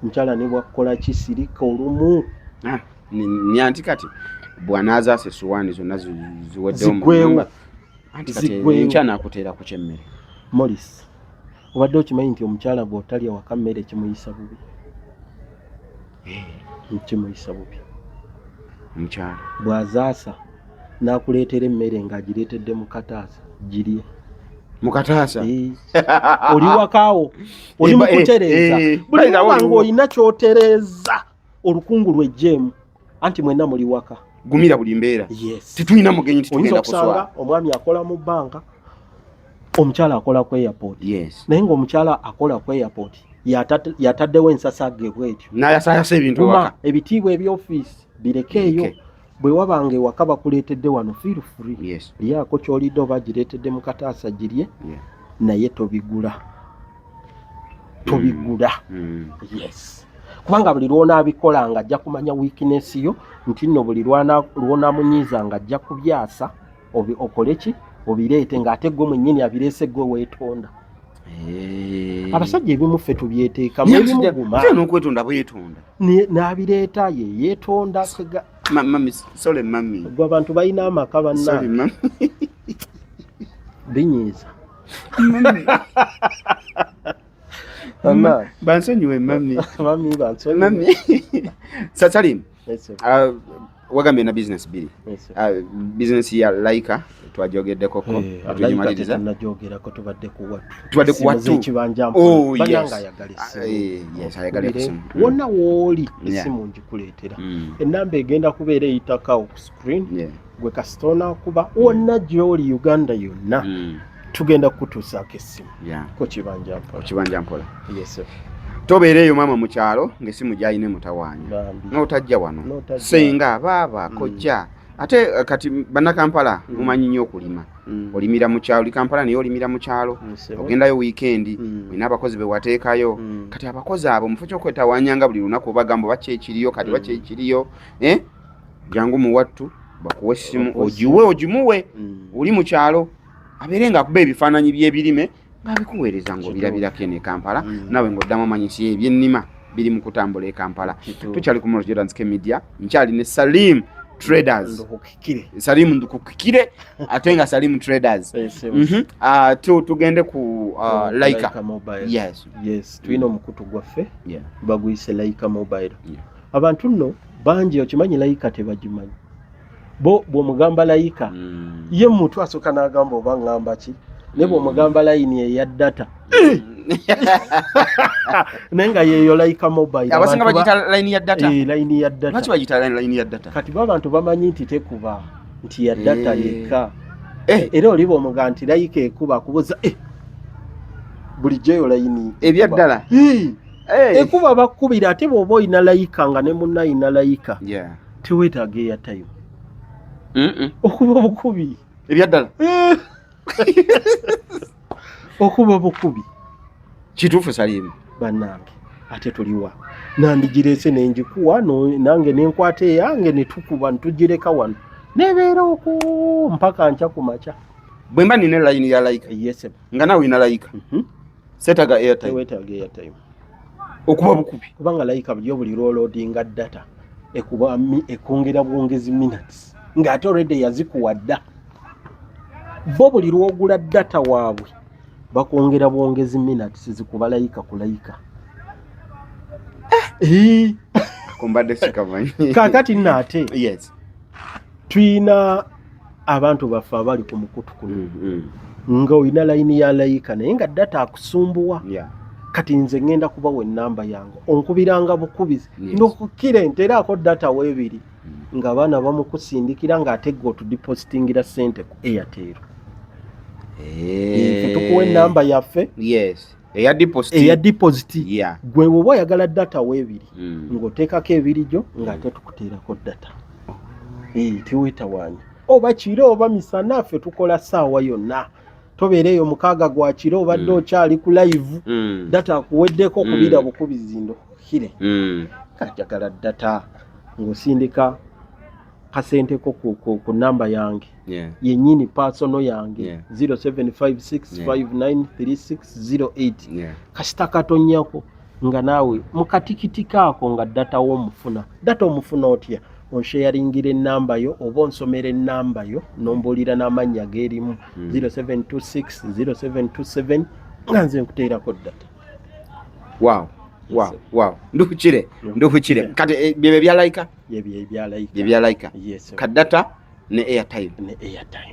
mukyala ne bwakukola ki sirika olumu nyanti kati bw'anaazaasa essuwaani zonna ziweddeo nkya naakuteera ku kyemmere Morris obadde okimanyi nti omukyala bw'otalya waka mmere kimuyisa bubi omukyala bw'azaasa n'akuleetera emmere ng'agireetedde mu kataasa girye mu kataasa oli wakaawo oli mu kutereeza buli lwoba ng'olina ky'otereeza olukungu lw'ejjeemu anti mwenna muli waka gumira buli mbeera tetulina mugenyi titugenda kuswala omwami akola mu bbanka omukyala akola ku airport naye ng'omukyala akola ku airport yataddewo ensasage bwetyo n'ayasayasa ebintu ewaka ebitiibwa eby'ofiisi birekeeyo bwe wabanga ewaka bakuleetedde wano feel free lyako ky'olidde oba gireetedde mu kataasa girye naye tobigula kubanga buli lw'onaabikola nga ajja kumanya weakness yo nti nno buli lw'onaamunyiiza nga ajja kubyasa okole ki obireete ng'ate gwe mwennyini abireese gwe weetonda abasajja ebimu ffe tubyeteekamu ebimuguma n'okwetonda bwetonda n'abireeta ye yeetonda gwe abantu balina amaka bannaa binyiiza bansonyiwe mami Salim wagambye na business biri business ya Laika twajogeddeko ko tujimaliriza najogerako tubadde ku watu ekibanja bananga ayagala esimu wonna wooli esimu njikuleetera ennamba egenda kubeera eyitakawo ku screen gwe kasitona kuba wonna gy'oli Uganda yonna tugenda kutuusaako essimu ko kibanja mpola tobeereeyo maama mu kyalo ng'essimu gy'alina mutawaanya n'otajja wano senga baaba kojja ate kati bannakampala mumanyi nnyo okulima olimira mu kyalo oli Kampala naye olimira mu kyalo ogendayo wiikendi olina abakozi be wateekayo kati abakozi abo mufu ky'okwetawaanyanga buli lunaku obagamba oba kyekiriyo kati oba kyekiriyo jangu mu wattu bakuwa essimu ogimuwe oli mu kyalo abeere ng'akuba ebifaananyi by'ebirime ng'abikuweereza ng'obirabirako eno e Kampala nawe ng'oddamu amanyisi ebyennima biri mu kutambula e Kampala tukyali ku Moros Jordan Media nkyali ne Salim Traders Salim Ndukukikire ate nga Salim Traders tugende ku Laika Mobile tulina omukutu gwaffe baguyise Laika Mobile abantu nno bangi okimanyi Laika tebagimanyi bw'omugamba Laika ye muntu asooka n'agamba oba ngamba ki ne bw'omugamba layini eya data naye nga yeeyo Laika Mobile abasinga bagiyita layini ya data layini ya data lwaki bagiyita layini ya data kati bo abantu bamanyi nti tekuba nti ya data yeka era oliba omuga nti layika ekuba akubuza bulijjo layini ebyaddala ekuba bakubira ate bw'oba oyina layika nga ne munna ayina layika teweetaaga airtime okuba bukubi ebyaddala okuba bukubi kituufu Salimu bannange ate tuliwa nandigireese nenjikuwa nange nenkwata eyange netukuba netugireka wano nebeera oku mpaka nca ku maca bwe mba nina layini ya layika yes nga nawe olina layika seetaaga airtime teweetaaga airtime okuba bukubi kubanga layika buli lwoloadinga data ekuba ekongera bwongezi minutes ng'ate already yazikuwa dda bo buli lwogula data waabwe bakongera bwongezi minutes zikuba layika ku layika kumbadde sikamanyi kakati nate yes tuyina abantu baffe abali ku mukutu kuno nga oyina layini ya layika naye nga data akusumbuwa kati nze ngenda kubawa ennamba yange onkubiranga bukubizi ndokukire nteraako data weebiri nga abaana bamukusindikira ng'ate gwe otudipositingira ssente ku Airtel tukuwa ennamba yaffe eya deposit gwe bw'oba oyagala data weebiri ng'oteekako ebirijo ng'ate tukuteerako data tiweetawaanya oba kiro oba misana ffe tukola ssaawa yonna tobeereeyo mukaaga gwa kiro obadde okyali ku live data akuweddeko okubira bukubizi ndokukire kajagala data ng'osindika kasenteko ku namba yange yennyini personal yange 0756593608 kasita katonyako nga naawe mukatikitika ako nga data w'omufuna data omufuna otya onsharingira ennamba yo oba onsomera ennamba yo nombuulira n'amannya geerimu 07260727 nga nze nkuteerako data wow ndukukire kati byebyo byalayika byebyalaika kadata ne airtime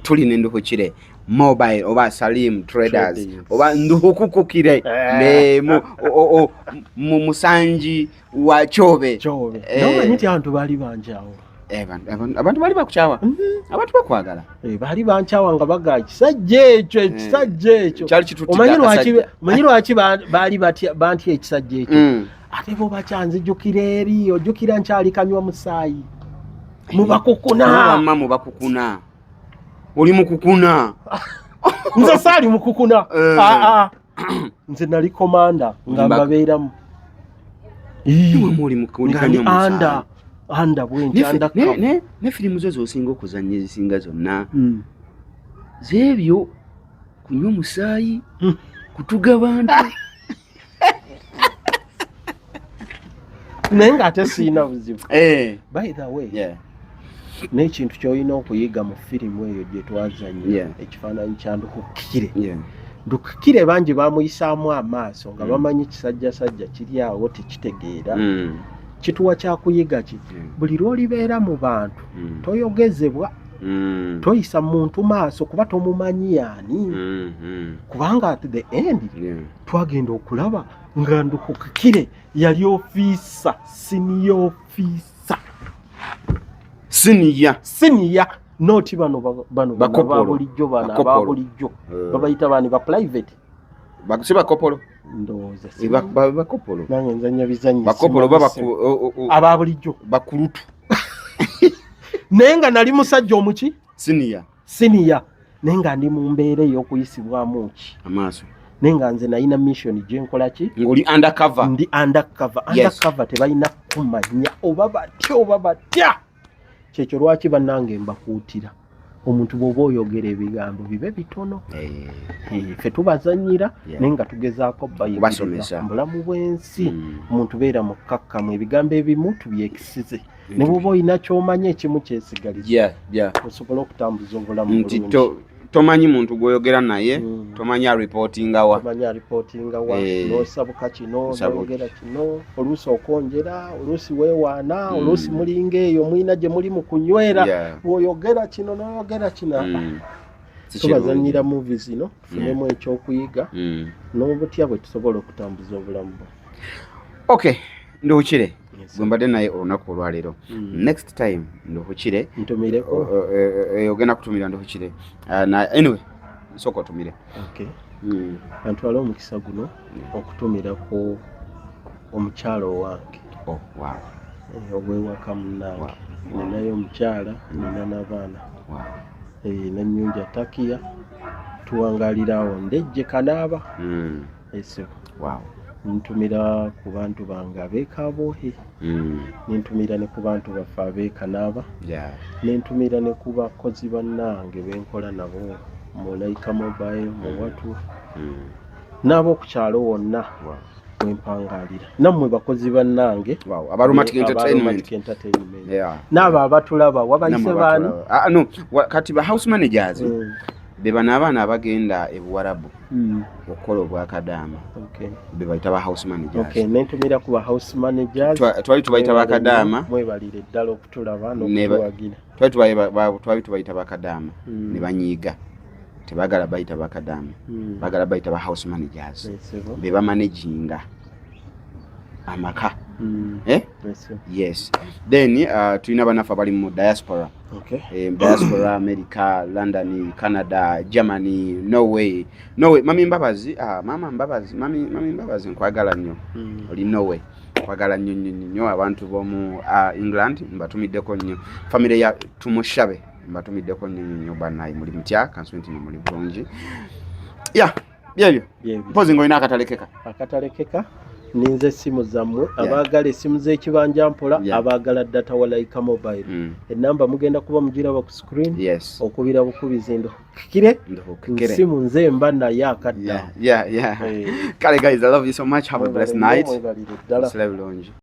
tulina ndukukire mobile oba Salim traders oba ndukukukire mu musanji wa chobe nomanyi nti abantu baali banjawo abantu baali bakukyawa abantu bakwagala baali bankyawa nga baga ekisajja ekyo omanyi lwaki baali bantya ekisajja ekyo ate bo bakyanzijukira eri ojjukira nkyali kanywa musaayi mubakukuna oli mukukuna nze saali mukukuna nze nali komanda nga mbabeeramu anda bwenti ne firimu zo zosinga okuzannya ezisinga zonna zeebyo kunywa omusaayi kutuga bantu naye ng'ate siina buzibu by the way n'ekintu ky'olina okuyiga mu firimu eyo gye twazannya ekifaananyi kya Ndukukire Ndukukire bangi bamuyisaamu amaaso nga bamanyi kisajjasajja kiri awo tekitegeera kituwa kyakuyiga ki buli lw'olibeera mu bantu toyogezebwa toyisa muntu maaso kuba tomumanyi yaani kubanga at the end twagenda okulaba nga Ndukukire yali ofiisa senior noti bano babulijjo bano ababulijjo babayita bani ba private bakopolo ndowooza bakopolo nange nzanya bizanyi bakopolo ababulijjo bakulutu naye nga nali musajja omuki senior naye nga ndi mu mbeera ey'okuyisibwamu ki amaaso naye nga nze nalina mission gye nkola ki ng'oli undercover ndi undercover tebalina kumanya oba batya kyekyo lwaki bannange mbakuutira omuntu bw'oba oyogera ebigambo bibe bitono ffe tubazanyira naye nga tugezaako bayigiriza mubulamu bw'ensi omuntu beera mukkakkamu ebigambo ebimu tubyekisize ne bw'oba olina ky'omanya ekimu kyesigaliza osobola okutambuza obulamu bulungi tomanyi muntu gw'oyogera naye tomanyi aripotinga wa n'osabuka kino n'oyogera kino oluusi okwongera oluusi weewaana oluusi mulinga eyo mwina gye muli mu kunywera bw'oyogera kino n'oyogera kino tubazanyira muvi zino tufunemu ekyokuyiga n'obutya bwe tusobola okutambuza obulamu bwo Ndukukire bwe mbadde naye olunaku olwaleero. Next time nduhukire ntumireko ogenda kutumira nduhukire anyway sooka otumire. Antwala omukisa guno okutumirako omukyalo wange obwewaka munnange. Ninayo omukyala nina n'abaana Nannyunja Takiya tuwangalirawo ndejje Kanaaba eso. Ntumira ku bantu bange ab'Ekaboohe, nintumira ne ku bantu baffe ab'Ekanaaba, nentumira ne ku bakozi bannange benkola nabo mu Laika Mobile mu Watu n'abo ku kyalo wonna mwempangalira. Nammwe bakozi bannange Abaromantic Entertainment n'abo abatulaba wabayise baani? No, kati ba house managers be bano abaana abagenda e Buwarabu okukola obwakadaama be bayita ba house managers. Nentumira ku ba house managers twali tubayita bakadaama mwebalire ddala okutulaba n'okutuwagira. Twali tubayita bakadaama ne banyiiga tebagala bayita bakadaama bagala bayita ba house managers be bamanaginga amaka. Yes. Then tulina banafa bali mu diaspora. Diaspora America, London, Canada, Germany, Norway. Mami Mbabazi, mama Mbabazi, mami Mbabazi nkwagala nnyo. Oli Norway. Kwagala nnyo abantu bomu England mbatumiddeko nnyo. Family ya Tumushabe mbatumiddeko nnyo banayi muri mutya kanswenti muri bulungi. Byebyo. Mpozi ngoyina akatalekeka. Ninze essimu zammwe abaagala essimu z'ekibanja mpola abaagala data wa Laika Mobile. Ennamba mugenda kuba mugiraba ku screen okubira bukubizi ndokukire essimu nze mba naye akadda. Kale guys, I love you so much. Have a blessed night.